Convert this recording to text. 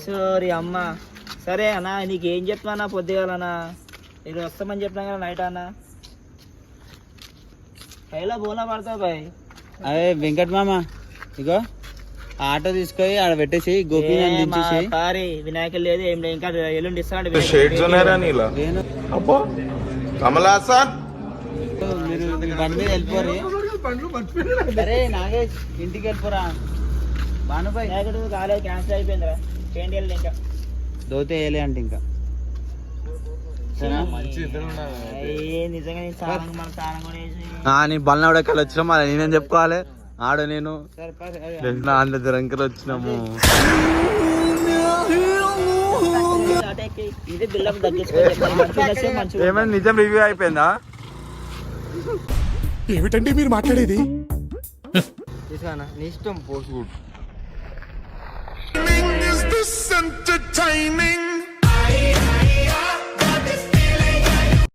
Sorry అమ్మ. సరే అన్న, నీకు ఏం చెప్తున్నా పొద్దుగాలన్నా, ఇది వస్తామని చెప్పినా కదా నైట్ అన్న. పైలా బోలా పడతావు బాయ్. అదే వెంకట్ మామ, ఇగో ఆటో తీసుకొని ఆడ పెట్టేసి గోపి సారీ వినాయకులు లేదు ఏం లేదు, ఇంకా ఎల్లుండి ఇస్తాడు. మీరు బండి మీద వెళ్ళిపోరు. అరే నాగేష్ ఇంటికి వెళ్ళిపోరా. భానుభాయ్ వినాయకుడు కాలేదు, క్యాన్సిల్ అయిపోయిందిరా. చేయండి వెళ్ళి ఇంకా దోతే వేయలే అంటే ఇంకా నిజంగా నేను సారం మన సారం కూడా వేసి నీ బలనవడకి వచ్చినా మళ్ళీ నేనేం చెప్పుకోవాలి. ఆడ నేను అంత దురంకలు వచ్చినాము. ఇది బిల్డప్ తగ్గించుకోవాలి. ఏమైనా నిజం రివ్యూ అయిపోయిందా? ఏమిటండి మీరు మాట్లాడేది? నీ ఇష్టం పోస్ట్